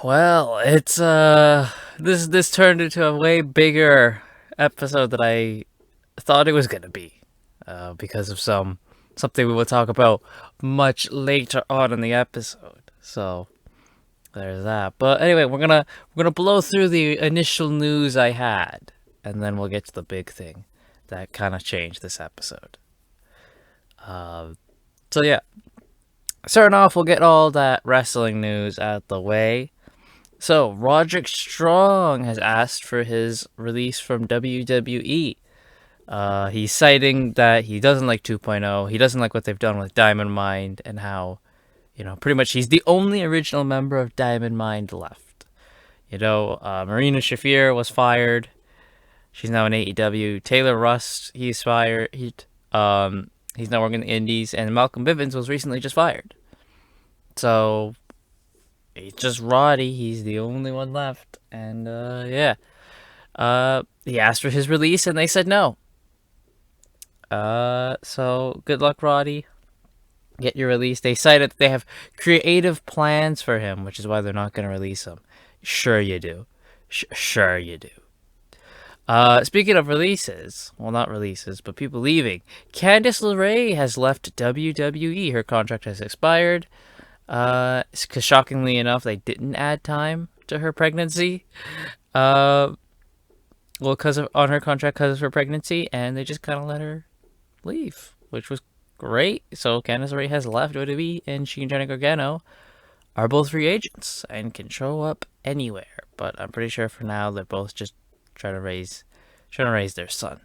Well, it's this turned into a way bigger episode than I thought it was gonna be, because of something we will talk about much later on in the episode. So there's that. But anyway, we're gonna blow through the initial news I had, and then we'll get to the big thing that kind of changed this episode. So yeah, starting off, we'll get all that wrestling news out the way. So, Roderick Strong has asked for his release from WWE. He's citing that he doesn't like 2.0. He doesn't like what they've done with Diamond Mine and how, pretty much he's the only original member of Diamond Mine left. Marina Shafir was fired. She's now in AEW. Taylor Rust, he's fired. He's now working in the Indies. And Malcolm Bivens was recently just fired. So, it's just Roddy. He's the only one left. And, yeah. He asked for his release, and they said no. So good luck, Roddy. Get your release. They cited that they have creative plans for him, which is why they're not going to release him. Sure you do. Sure you do. Speaking of releases, well, not releases, but people leaving. Candice LeRae has left WWE. Her contract has expired. Because shockingly enough, they didn't add time to her pregnancy. Well, on her contract because of her pregnancy, and they just kind of let her leave, which was great. So Candice LeRae has left WWE, and she and Johnny Gargano are both free agents and can show up anywhere. But I'm pretty sure for now they're both just trying to raise their son.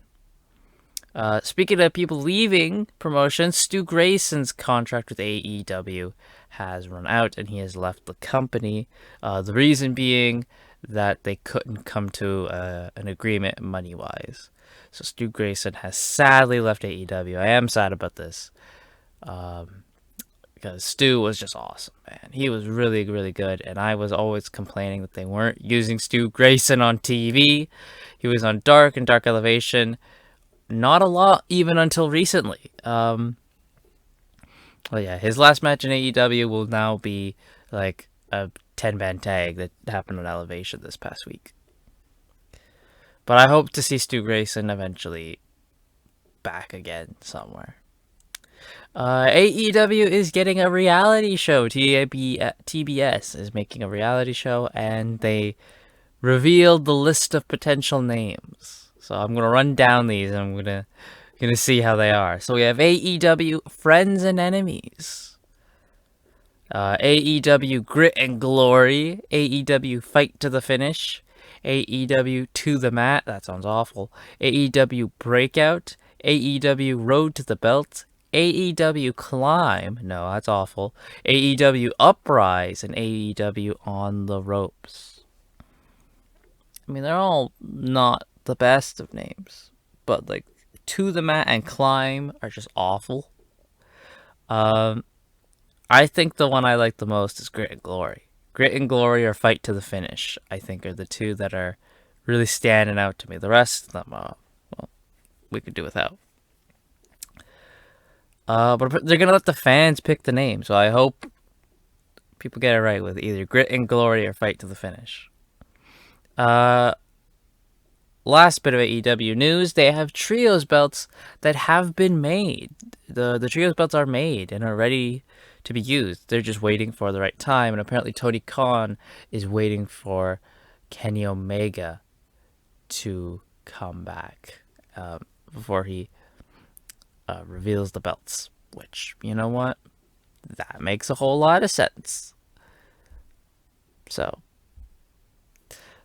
Speaking of people leaving promotions, Stu Grayson's contract with AEW has run out, and he has left the company. The reason being that they couldn't come to an agreement money-wise. So Stu Grayson has sadly left AEW. I am sad about this. Because Stu was just awesome, man. He was really, really good, and I was always complaining that they weren't using Stu Grayson on TV. He was on Dark and Dark Elevation. Not a lot, even until recently. Well, yeah, his last match in AEW will now be like a 10-man tag that happened on Elevation this past week. But I hope to see Stu Grayson eventually back again somewhere. AEW is getting a reality show. TBS is making a reality show, and they revealed the list of potential names. So I'm gonna run down these, and I'm gonna see how they are. So we have AEW Friends and Enemies, AEW Grit and Glory, AEW Fight to the Finish, AEW To the Mat. That sounds awful. AEW Breakout, AEW Road to the Belt, AEW Climb. No, that's awful. AEW Uprise, and AEW On the Ropes. I mean, they're all not the best of names, but like To the Mat and Climb are just awful. I think the one I like the most is Grit and Glory. Grit and Glory or Fight to the Finish, I think, are the two that are really standing out to me. The rest of them, well, we could do without. But they're gonna let the fans pick the name, so I hope people get it right with either Grit and Glory or Fight to the Finish. Last bit of AEW news, they have trios belts that have been made. The trios belts are made and are ready to be used. They're just waiting for the right time, and apparently Tony Khan is waiting for Kenny Omega to come back before he reveals the belts, which, you know what? That makes a whole lot of sense. So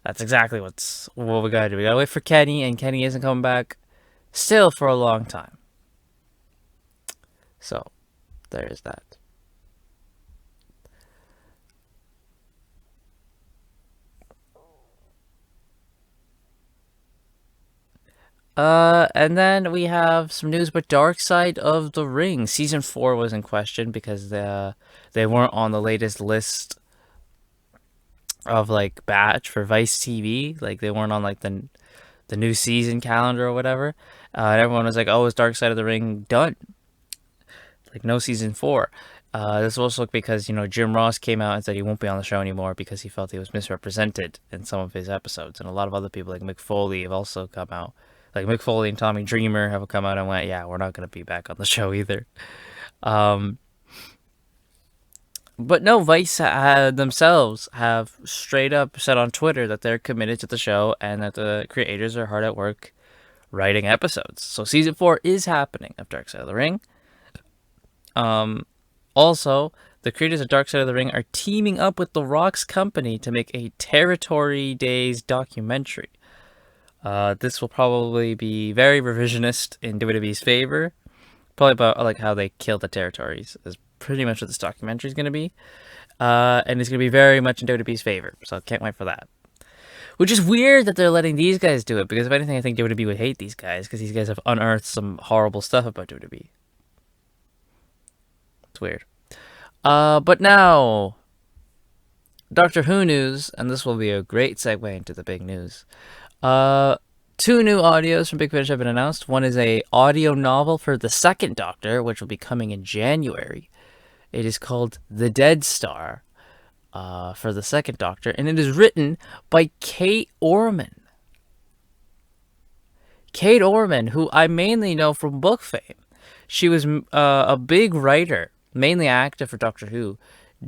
that's exactly what we gotta do. We gotta wait for Kenny, and Kenny isn't coming back still for a long time. So there is that. And then we have some news about Dark Side of the Ring. Season 4 was in question because they weren't on the latest list of like batch for Vice TV. Like they weren't on like the new season calendar or whatever. And everyone was like, "Oh, is Dark Side of the Ring done? Like no season 4." This was also because Jim Ross came out and said he won't be on the show anymore because he felt he was misrepresented in some of his episodes, and a lot of other people like Mick Foley have also come out. Like Mick Foley and Tommy Dreamer have come out and went, "Yeah, we're not going to be back on the show either." Um, but no, Vice themselves have straight up said on Twitter that they're committed to the show and that the creators are hard at work writing episodes. So season 4 is happening of Dark Side of the Ring. Also, the creators of Dark Side of the Ring are teaming up with The Rock's company to make a Territory Days documentary. This will probably be very revisionist in WWE's favor. Probably about like how they killed the territories is pretty much what this documentary is going to be. And it's going to be very much in WWE's favor. So I can't wait for that. Which is weird that they're letting these guys do it, because if anything, I think WWE would hate these guys because these guys have unearthed some horrible stuff about WWE. It's weird. But now, Doctor Who news, and this will be a great segue into the big news. Two new audios from Big Finish have been announced. One is a audio novel for the second Doctor, which will be coming in January. It is called The Dead Star, for the second Doctor, and it is written by Kate Orman. Kate Orman, who I mainly know from book fame. She was a big writer, mainly active for Doctor Who,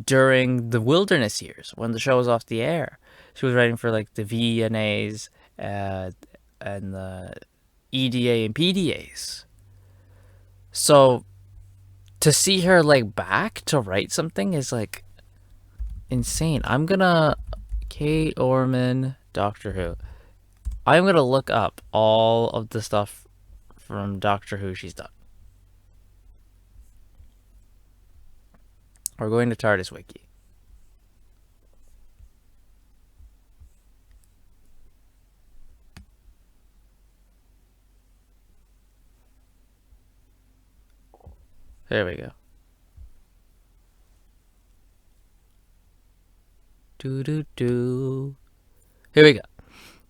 during the Wilderness years when the show was off the air. She was writing for like the VNAs and the EDA and PDAs. So to see her like back to write something is like insane. I'm gonna Kate Orman, Doctor Who. I'm gonna look up all of the stuff from Doctor Who she's done. We're going to TARDIS Wiki. There we go. Do. Here we go.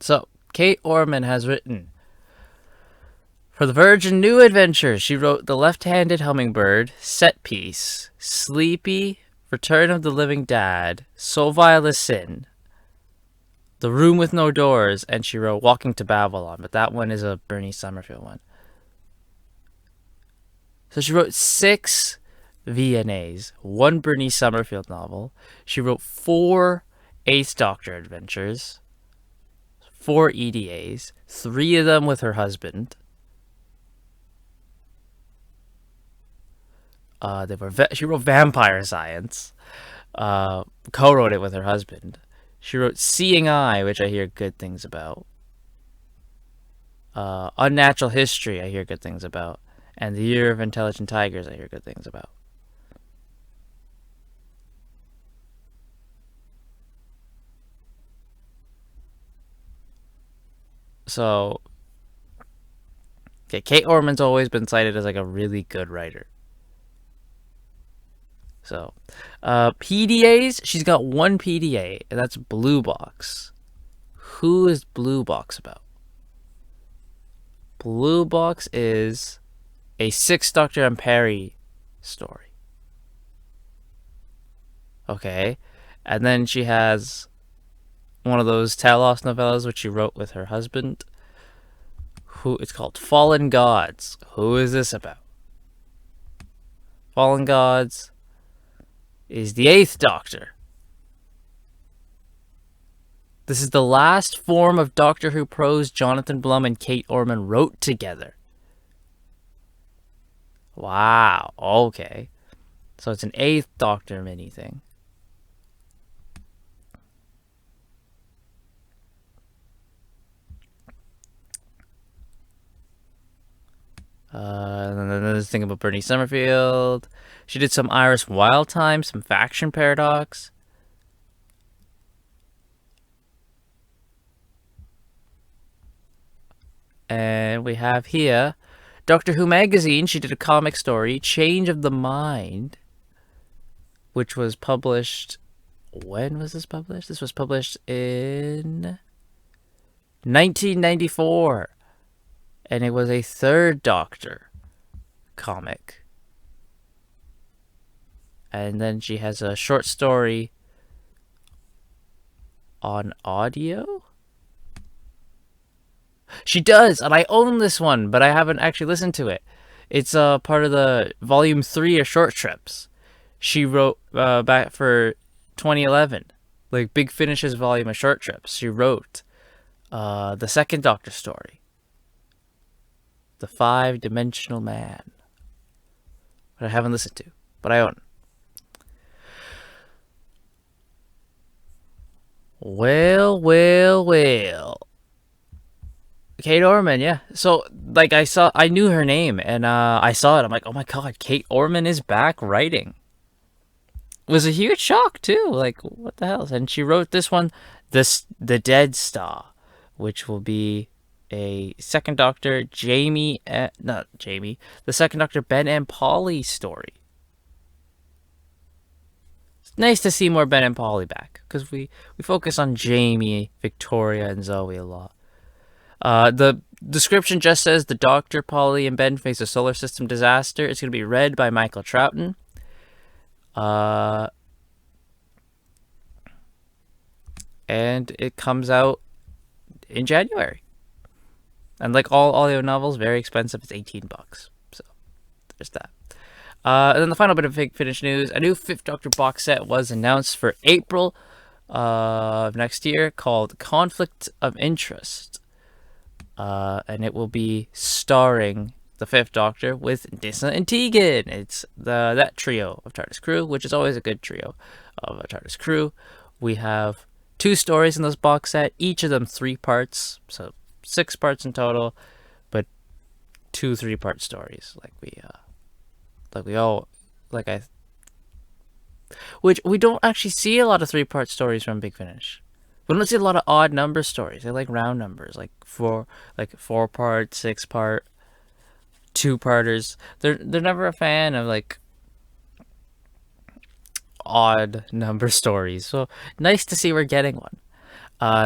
So, Kate Orman has written for The Virgin New Adventures. She wrote The Left-Handed Hummingbird, Set Piece, Sleepy, Return of the Living Dad, So Vile a Sin, The Room with No Doors, and she wrote Walking to Babylon, but that one is a Bernie Summerfield one. So she wrote 6 VNAs, 1 Bernice Summerfield novel. She wrote 4 Eighth Doctor adventures, 4 EDAs, 3 of them with her husband. She wrote Vampire Science, co-wrote it with her husband. She wrote Seeing Eye, which I hear good things about. Unnatural History, I hear good things about. And The Year of Intelligent Tigers, I hear good things about. So, okay, Kate Orman's always been cited as like a really good writer. So, PDAs, she's got 1 PDA, and that's Blue Box. Who is Blue Box about? Blue Box is a 6th Doctor and Perry story. Okay. And then she has one of those Talos novellas which she wrote with her husband. It's called Fallen Gods. Who is this about? Fallen Gods is the 8th Doctor. This is the last form of Doctor Who prose Jonathan Blum and Kate Orman wrote together. Wow, okay. So it's an 8th Doctor mini thing. And then there's thing about Bernie Summerfield. She did some Iris Wildtime, some Faction Paradox. And we have here Doctor Who magazine. She did a comic story, Change of the Mind, which was published. When was this published? This was published in 1994. And it was a third Doctor comic. And then she has a short story on audio. She does, and I own this one, but I haven't actually listened to it. It's part of the volume 3 of short strips she wrote back for 2011, like Big Finish's volume of short strips. She wrote the second Doctor story, The Five-Dimensional Man, but I haven't listened to, but I own it. Well. Kate Orman, yeah. So, like, I knew her name, and I saw it. I'm like, oh my god, Kate Orman is back writing. It was a huge shock too. Like, what the hell? And she wrote this one, the Dead Star, which will be a second Doctor not Jamie, the second Doctor Ben and Polly story. It's nice to see more Ben and Polly back because we focus on Jamie, Victoria, and Zoe a lot. The description just says the Doctor, Polly, and Ben face a solar system disaster. It's going to be read by Michael Troughton. And it comes out in January. And like all audio novels, very expensive. It's $18. So there's that. And then the final bit of Big Finish news: a new Fifth Doctor box set was announced for April of next year, called Conflict of Interest. And it will be starring the Fifth Doctor with Nyssa and Tegan. It's that trio of TARDIS crew, which is always a good trio of a TARDIS crew. We have 2 stories in this box set, each of them 3 parts, so 6 parts in total, but 2 3-part stories, which we don't actually see a lot of 3-part stories from Big Finish. We don't see a lot of odd number stories. They like round numbers, like 4-part, 6-part, 2-parters. They're never a fan of like odd number stories. So nice to see we're getting one.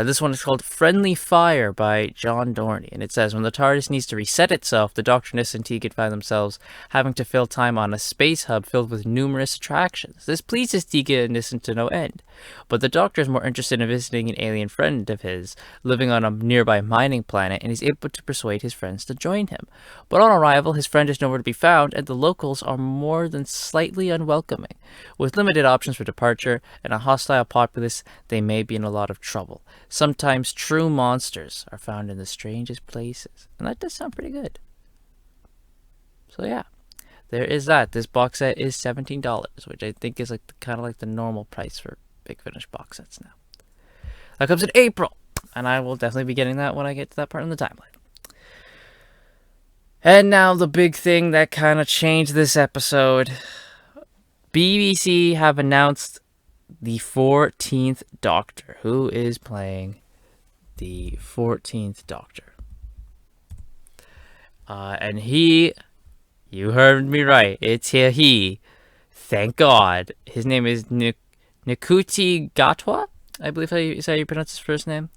This one is called Friendly Fire by John Dorney, and it says, when the TARDIS needs to reset itself, the Doctor, Nyssa, and Tegan find themselves having to fill time on a space hub filled with numerous attractions. This pleases Tegan and Nyssa to no end, but the Doctor is more interested in visiting an alien friend of his living on a nearby mining planet, and he's able to persuade his friends to join him. But on arrival, his friend is nowhere to be found, and the locals are more than slightly unwelcoming. With limited options for departure and a hostile populace, they may be in a lot of trouble. Sometimes true monsters are found in the strangest places. And that does sound pretty good. So yeah, there is that. This box set is $17, which I think is like kind of like the normal price for Big Finish box sets now. That comes in April, and I will definitely be getting that when I get to that part in the timeline. And now the big thing that kind of changed this episode. BBC have announced the 14th Doctor. Who is playing the 14th Doctor? And he, you heard me right, it's he. Thank God. His name is Nikuti Gatwa, I believe is how you pronounce his first name.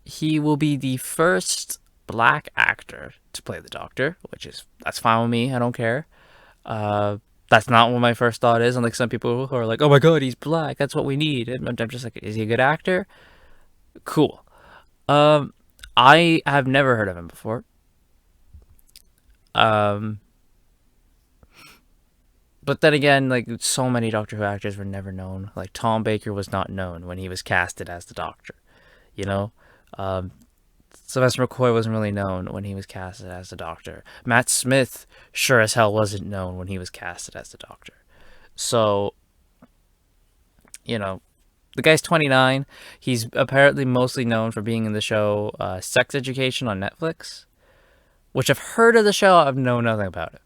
He will be the first black actor to play the Doctor, that's fine with me. I don't care. That's not what my first thought is. Unlike some people who are like, "Oh my God, he's black. That's what we need." And I'm just like, "Is he a good actor?" Cool. I have never heard of him before. But then again, like, so many Doctor Who actors were never known. Like, Tom Baker was not known when he was casted as the Doctor. You know? Sylvester McCoy wasn't really known when he was casted as the Doctor. Matt Smith sure as hell wasn't known when he was casted as the Doctor. So, the guy's 29. He's apparently mostly known for being in the show Sex Education on Netflix, which I've heard of the show. I've known nothing about it.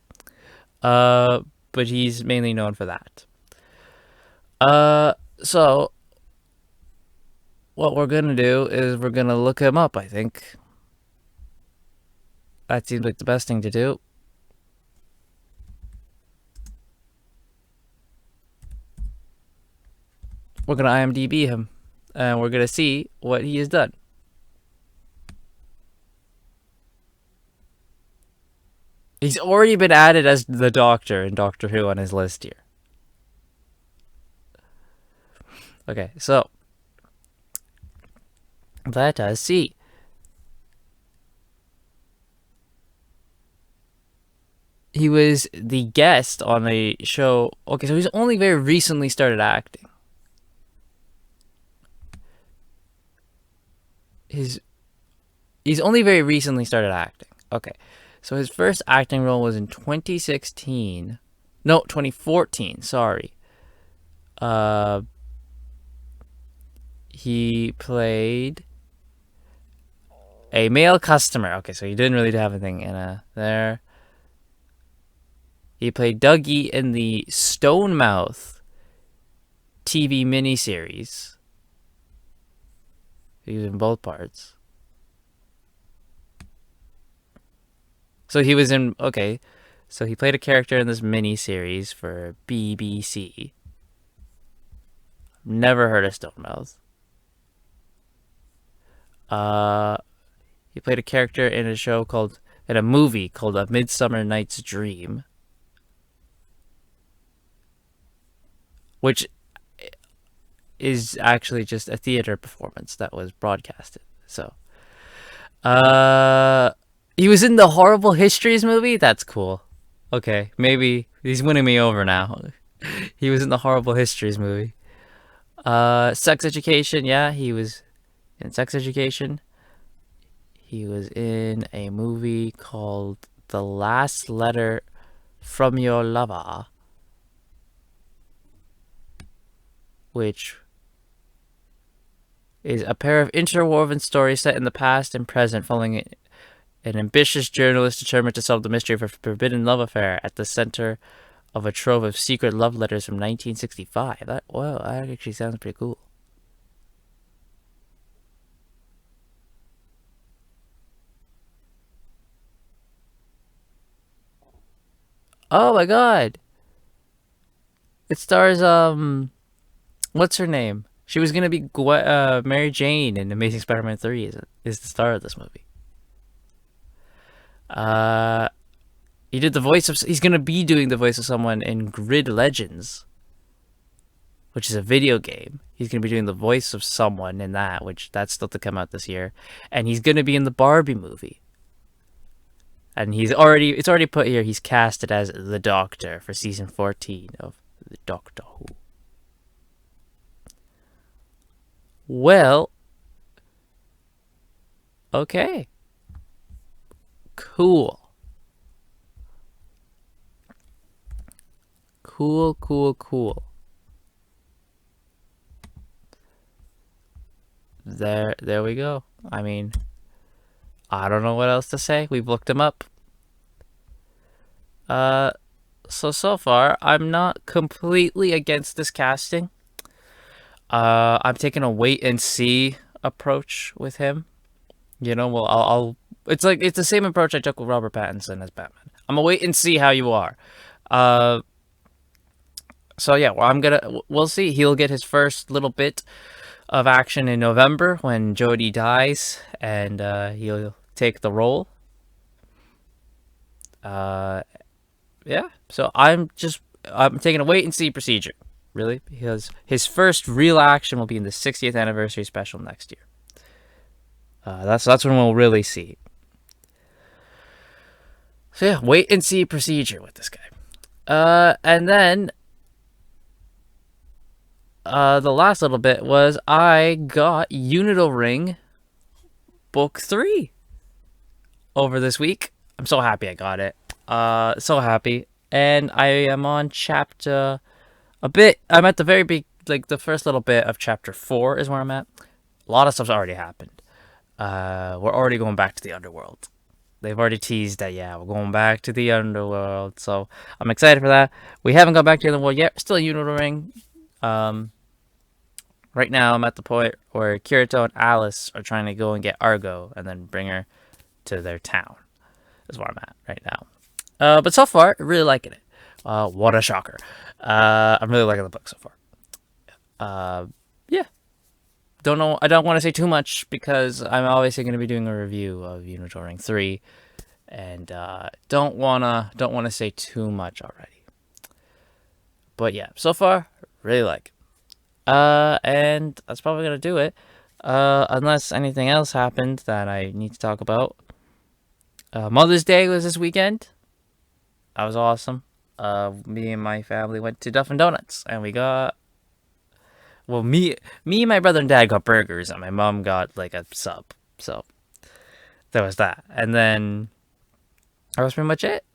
Uh, but he's mainly known for that. Uh, so what we're gonna do is we're gonna look him up. I think that seems like the best thing to do. We're gonna IMDb him, and we're gonna see what he has done. He's already been added as the Doctor in Doctor Who on his list here. Okay, so let us see. He was the guest on a show. Okay, so he's only very recently started acting. His He's only very recently started acting. Okay, so his first acting role was in 2016. No, 2014. Sorry. Uh, he played a male customer. Okay, so he didn't really have anything in there. He played Dougie in the Stonemouth TV miniseries. He was in both parts. So he was in. Okay, so he played a character in this miniseries for BBC. Never heard of Stonemouth. He played a character in a movie called A Midsummer Night's Dream, which is actually just a theater performance that was broadcasted. So, he was in the Horrible Histories movie. That's cool. Okay, maybe he's winning me over now. He was in the Horrible Histories movie. Sex Education. Yeah, he was in Sex Education. He was in a movie called The Last Letter from Your Lover, which is a pair of interwoven stories set in the past and present following an ambitious journalist determined to solve the mystery of a forbidden love affair at the center of a trove of secret love letters from 1965. That actually sounds pretty cool. Oh my god! It stars what's her name? She was gonna be Mary Jane in Amazing Spider-Man 3. Is the star of this movie? Uh, he did the voice of. He's gonna be doing the voice of someone in Grid Legends, which is a video game. He's gonna be doing the voice of someone in that, which that's still to come out this year, and he's gonna be in the Barbie movie. And it's already put here. He's casted as the Doctor for season 14 of the Doctor Who. Well, okay. Cool. Cool. There we go. I mean, I don't know what else to say. We've looked him up. So far, I'm not completely against this casting. I'm taking a wait and see approach with him. Well, I'll it's the same approach I took with Robert Pattinson as Batman. I'm gonna wait and see how you are. Uh, so yeah, we'll see. He'll get his first little bit of action in November when Jodie dies, and he'll take the role. Yeah. So I'm taking a wait and see procedure, really, because his first real action will be in the 60th anniversary special next year. That's when we'll really see. So yeah, wait and see procedure with this guy. And then the last little bit was I got Unital Ring Book 3 over this week. I'm so happy I got it. So happy. And I am on chapter I'm at the very big, like the first little bit of chapter 4 is where I'm at. A lot of stuff's already happened. We're already going back to the underworld. They've already teased that, yeah, we're going back to the underworld. So I'm excited for that. We haven't gone back to the underworld yet. Still Unital Ring. Um, right now, I'm at the point where Kirito and Alice are trying to go and get Argo and then bring her to their town. That's where I'm at right now. But so far, really liking it. What a shocker. I'm really liking the book so far. Yeah. Don't know. I don't want to say too much because I'm obviously going to be doing a review of Unital Ring 3, and don't wanna say too much already. But yeah, so far, really like it. And that's probably gonna do it. Unless anything else happened that I need to talk about. Mother's Day was this weekend. That was awesome. Me and my family went to Duff and Donuts, and we got. Well, me, my brother and dad got burgers, and my mom got like a sub. So there was that, and then that was pretty much it.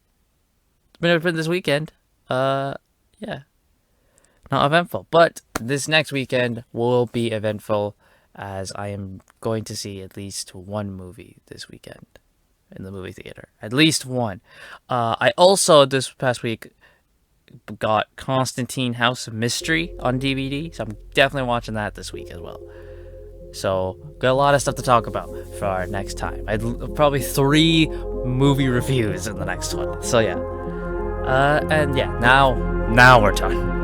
It's been this weekend. Yeah, not eventful, but this next weekend will be eventful, as I am going to see at least one movie this weekend in the movie theater. At least one. I also this past week got Constantine House of Mystery on DVD, so I'm definitely watching that this week as well. So, got a lot of stuff to talk about for our next time. I'd probably 3 movie reviews in the next one. So yeah. And yeah, now we're done.